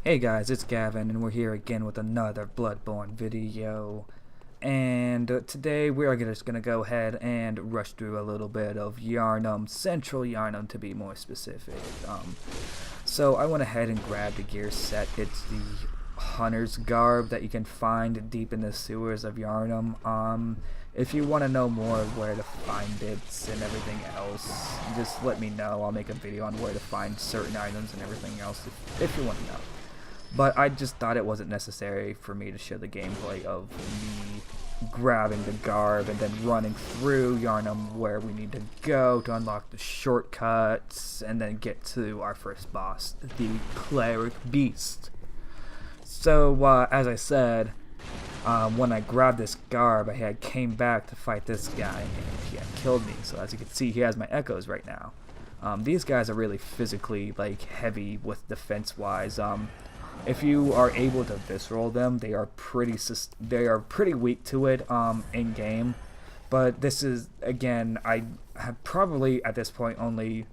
Hey guys, it's Gavin, and we're here again with another Bloodborne video. And today we are just going to go ahead and rush through a little bit of Yharnam, Central Yharnam to be more specific. So I went ahead and grabbed the gear set. It's the Hunter's Garb that you can find deep in the sewers of Yharnam. If you want to know more where to find it and everything else, just let me know. I'll make a video on where to find certain items and everything else if you want to know. But I just thought it wasn't necessary for me to show the gameplay of me grabbing the garb and then running through Yharnam where we need to go to unlock the shortcuts and then get to our first boss, the Cleric Beast. So, as I said, when I grabbed this garb, I came back to fight this guy and he had killed me. So as you can see, he has my echoes right now. These guys are really physically heavy with defense-wise. If you are able to visceral them, they are pretty weak to it in game. But this is, again, I have probably at this point only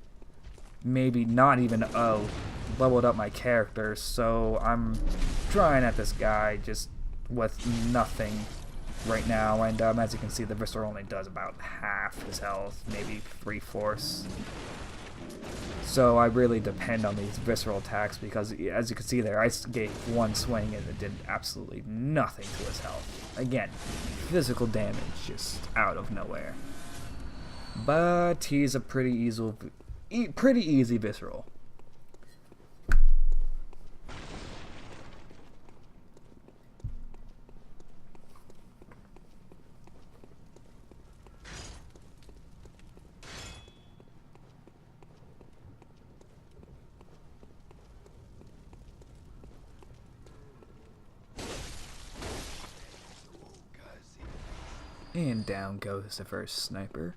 maybe not even leveled up my character, so I'm trying at this guy just with nothing right now. And as you can see, the visceral only does about half his health, maybe 3/4. So I really depend on these visceral attacks because, as you can see there, I gave one swing and it did absolutely nothing to his health. Again, physical damage just out of nowhere. But he's a pretty easy visceral. And down goes the first sniper.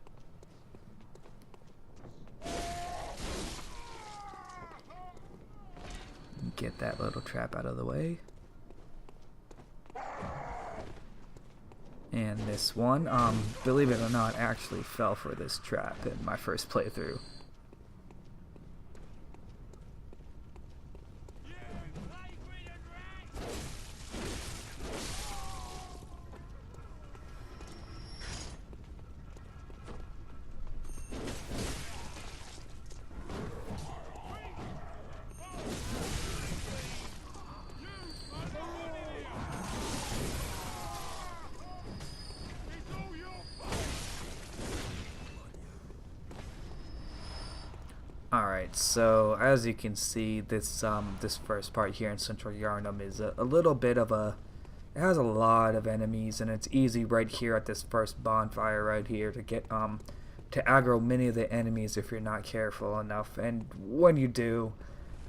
Get that little trap out of the way. And this one, believe it or not, actually fell for this trap in my first playthrough. Alright, so as you can see, this first part here in Central Yharnam is a little bit of it has a lot of enemies, and it's easy right here at this first bonfire right here to get to aggro many of the enemies if you're not careful enough, and when you do,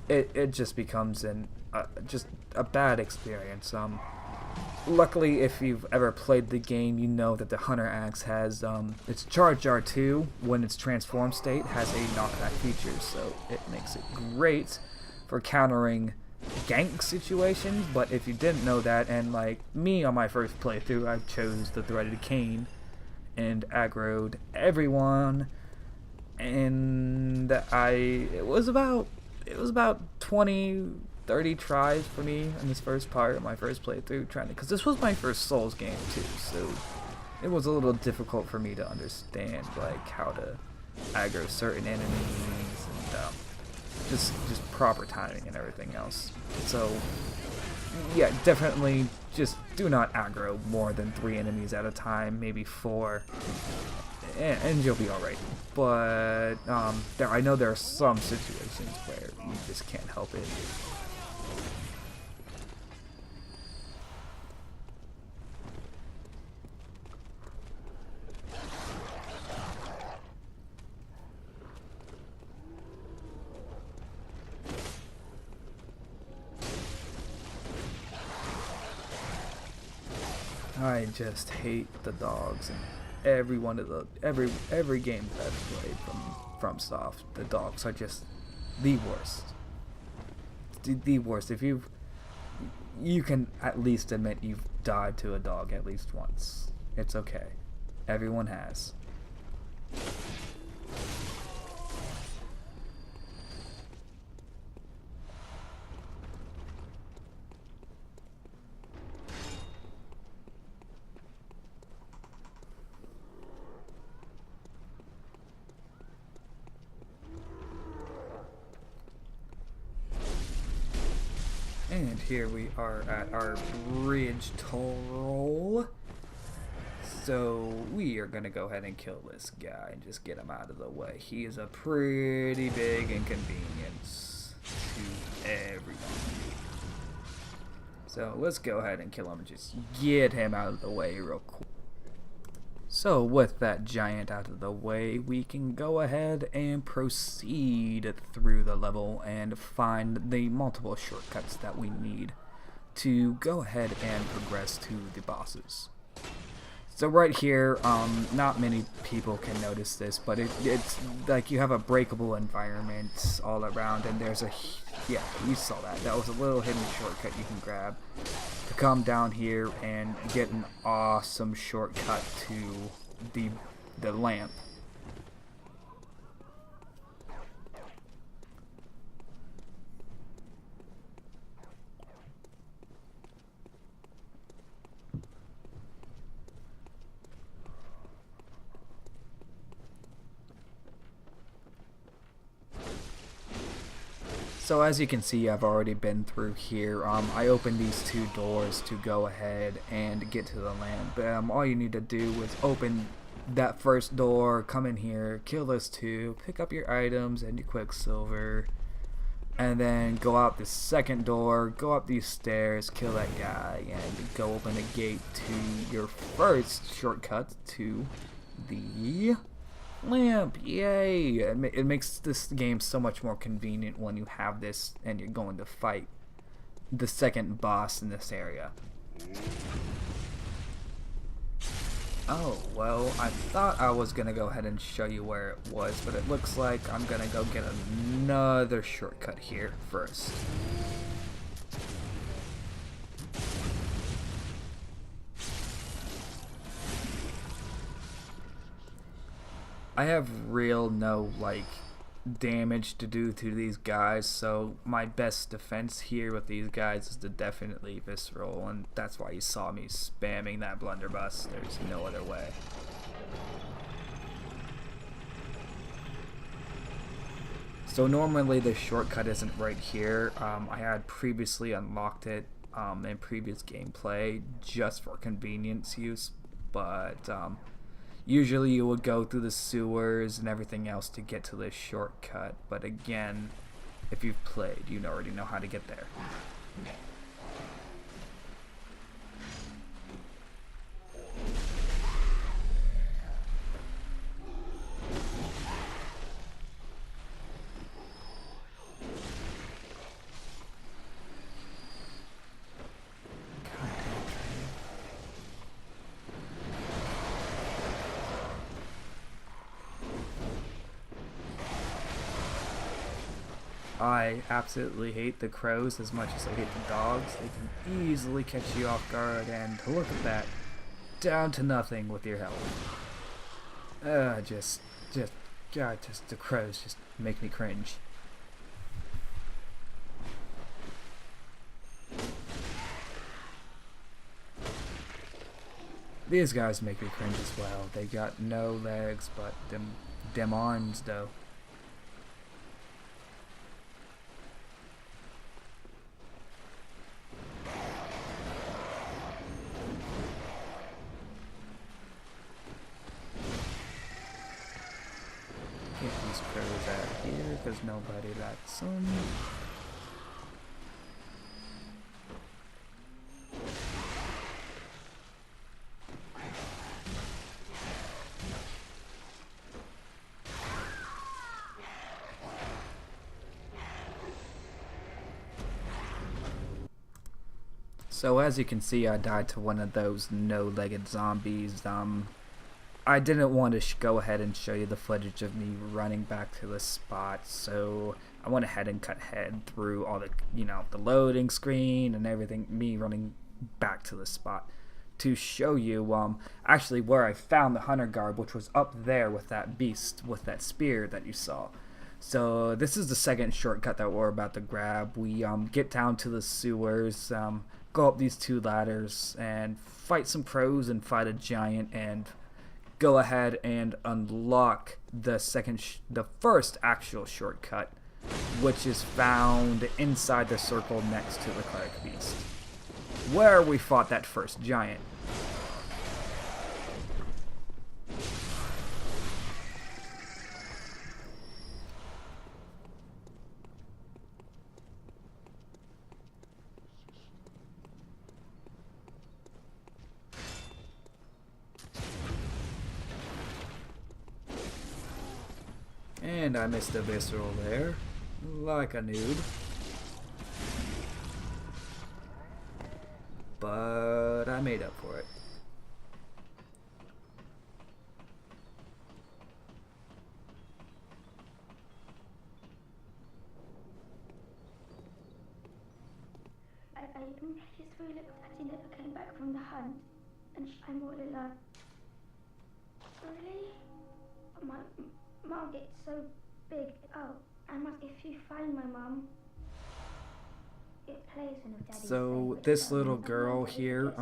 it just becomes just a bad experience. Luckily, if you've ever played the game, you know that the Hunter Axe has its Charge R2 when its transform state has a knockback feature, so it makes it great for countering gank situations. But if you didn't know that, and like me on my first playthrough, I chose the Threaded Cane and aggroed everyone, and it was about 20-30 tries for me in this first part of my first playthrough, because this was my first Souls game too, so it was a little difficult for me to understand how to aggro certain enemies and just proper timing and everything else. So yeah, definitely just do not aggro more than 3 enemies at a time, maybe 4, and you'll be alright. But I know there are some situations where you just can't help it. I just hate the dogs, and every game that I've played from FromSoft, the dogs are just the worst. The worst. If you can at least admit you've died to a dog at least once. It's okay. Everyone has. And here we are at our bridge toll. So we are gonna go ahead and kill this guy and just get him out of the way. He is a pretty big inconvenience to everyone. So let's go ahead and kill him and just get him out of the way real quick. So with that giant out of the way, we can go ahead and proceed through the level and find the multiple shortcuts that we need to go ahead and progress to the bosses. So right here, not many people can notice this, but it's like you have a breakable environment all around, and there's a, yeah, you saw that. That was a little hidden shortcut you can grab to come down here and get an awesome shortcut to the lamp. So as you can see, I've already been through here. I opened these two doors to go ahead and get to the lamp. All you need to do is open that first door, come in here, kill those two, pick up your items and your quicksilver, and then go out the second door, go up these stairs, kill that guy, and go open the gate to your first shortcut to the lamp. Yay! It makes this game so much more convenient when you have this and you're going to fight the second boss in this area. Oh, well, I thought I was gonna go ahead and show you where it was, but it looks like I'm gonna go get another shortcut here first. I have no damage to do to these guys, so my best defense here with these guys is to definitely visceral, and that's why you saw me spamming that blunderbuss. There's no other way. So normally the shortcut isn't right here. I had previously unlocked it in previous gameplay just for convenience use, but usually you would go through the sewers and everything else to get to this shortcut, but again, if you've played, you already know how to get there. I absolutely hate the crows as much as I hate the dogs. They can easily catch you off guard, and look at that. Down to nothing with your health. God, the crows just make me cringe. These guys make me cringe as well. They got no legs, but them arms though. Get these crows out of here, because nobody likes them. So as you can see, I died to one of those no-legged zombies. I didn't want to go ahead and show you the footage of me running back to the spot, so I went ahead and cut ahead through all the, the loading screen and everything, me running back to the spot to show you actually where I found the hunter garb, which was up there with that beast with that spear that you saw. So this is the second shortcut that we're about to grab. We get down to the sewers, go up these two ladders and fight some crows and fight a giant and go ahead and unlock the first actual shortcut which is found inside the circle next to the Cleric Beast, where we fought that first giant. And I missed a visceral there, like a noob. But I made up for it. I just really looked that he never came back from the hunt, and I'm all alone. Really? My mom gets so big. Oh, if you find my mom, it plays one of Daddy's So this little girl here,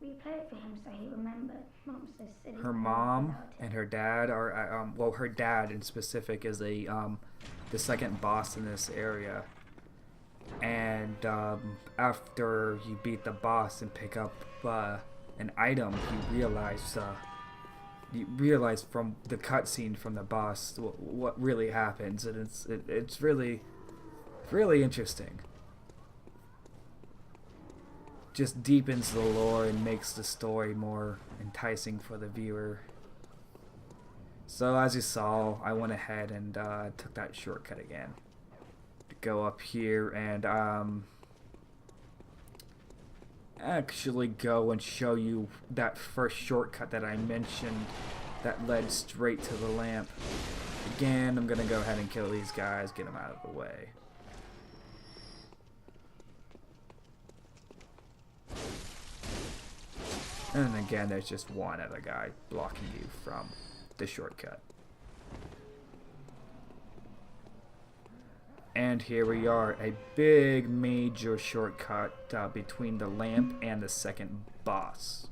we play it for him so he remembers. Mom's so silly. her mom and her dad are, well, her dad in specific is the second boss in this area. And after you beat the boss and pick up an item, you realize from the cutscene from the boss what really happens, and it's really interesting. Just deepens the lore and makes the story more enticing for the viewer. So as you saw, I went ahead and took that shortcut again to go up here and actually go and show you that first shortcut that I mentioned that led straight to the lamp. Again, I'm gonna go ahead and kill these guys, get them out of the way. And then again, there's just one other guy blocking you from the shortcut. And here we are, a big major shortcut between the lamp and the second boss.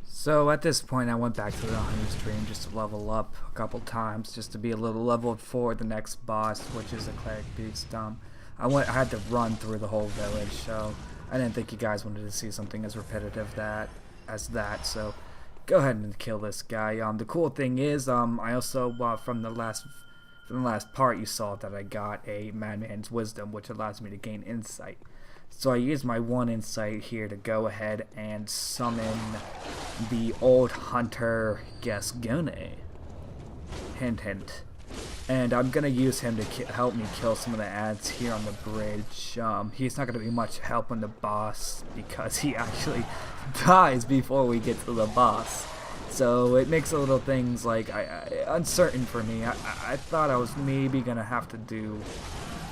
So at this point I went back to the hunter stream just to level up a couple times, just to be a little leveled for the next boss, which is a Cleric Beast. I had to run through the whole village, so I didn't think you guys wanted to see something as repetitive as that, so go ahead and kill this guy. The cool thing is, I also, from the last part you saw that I got a Madman's Wisdom, which allows me to gain insight. So I used my one insight here to go ahead and summon the old hunter Gascone. Hint hint. And I'm going to use him to help me kill some of the ads here on the bridge. He's not going to be much help on the boss because he actually dies before we get to the boss. So it makes the little things like uncertain for me. I thought I was maybe going to have to do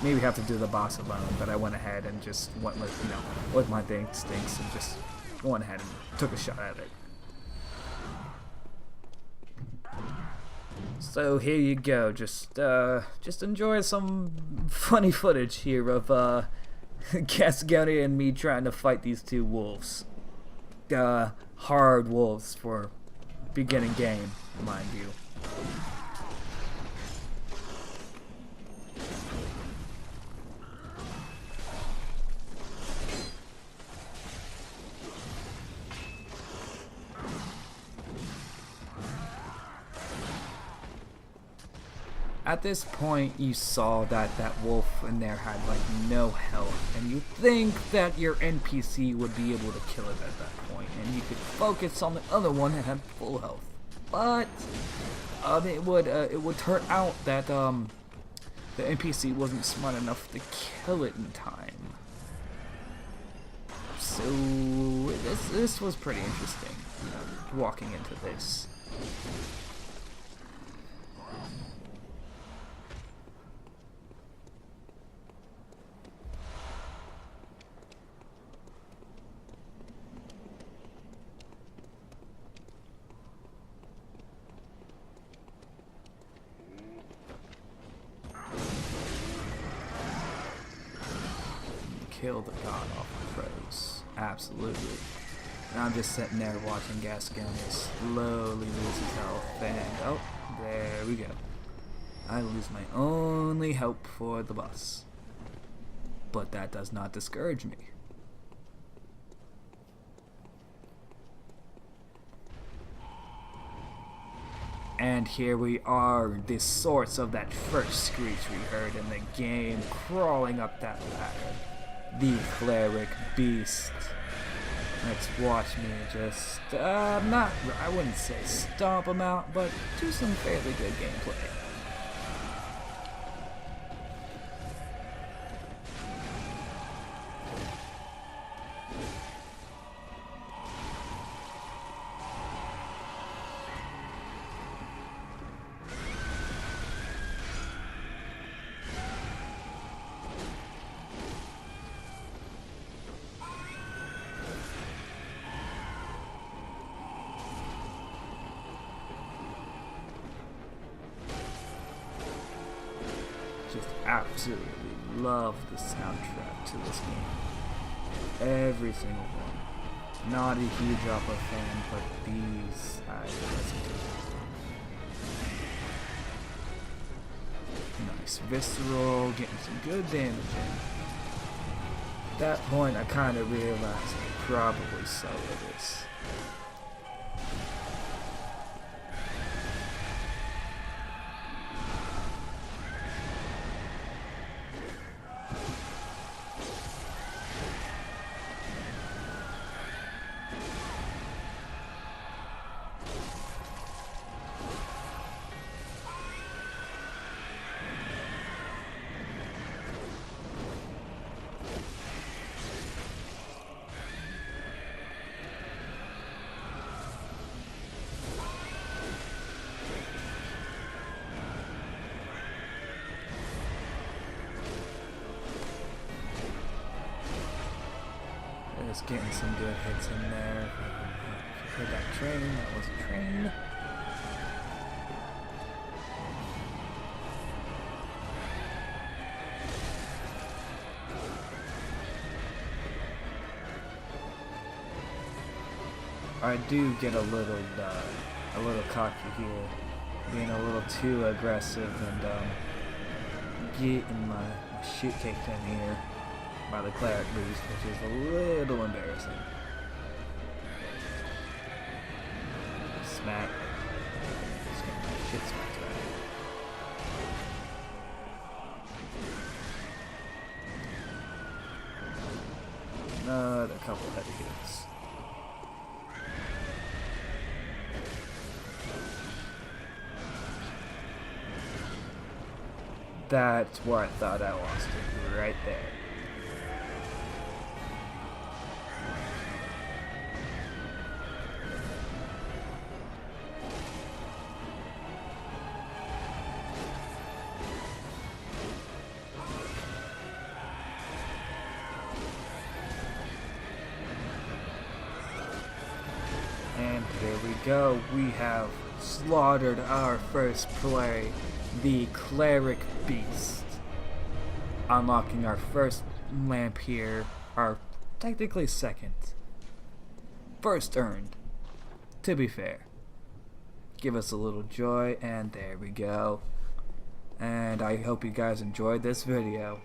the boss alone, but I went ahead and just went with, with my instincts and just went ahead and took a shot at it. So here you go, just enjoy some funny footage here of Gascone and me trying to fight these two wolves. Hard wolves for beginning game, mind you. At this point, you saw that wolf in there had like no health, and you think that your NPC would be able to kill it at that point, and you could focus on the other one that had full health. But it would turn out that the NPC wasn't smart enough to kill it in time. So this was pretty interesting, walking into this. Kill the god off of crows. Absolutely. And I'm just sitting there watching Gascon slowly lose his health, and oh, there we go. I lose my only hope for the boss. But that does not discourage me. And here we are, the source of that first screech we heard in the game, crawling up that ladder. The Cleric Beast. Let's watch me just, I wouldn't say stomp him out, but do some fairly good gameplay. Just absolutely love the soundtrack to this game. Every single one. Not a huge opera fan, but these I listen to. Nice visceral, getting some good damage in. At that point I kinda realized I could probably solo this. Just getting some good hits in there. If you heard that train, that was a train. I do get a little cocky here, being a little too aggressive and getting my shit kicked in here by the Cleric Beast, which is a little embarrassing. Smack. Just getting my shit smacked out. Another couple heavy hits. That's where I thought I lost it, right there. And there we go, we have slaughtered our first prey, the Cleric Beast. Unlocking our first lamp here, our technically second. First earned, to be fair. Give us a little joy, and there we go. And I hope you guys enjoyed this video.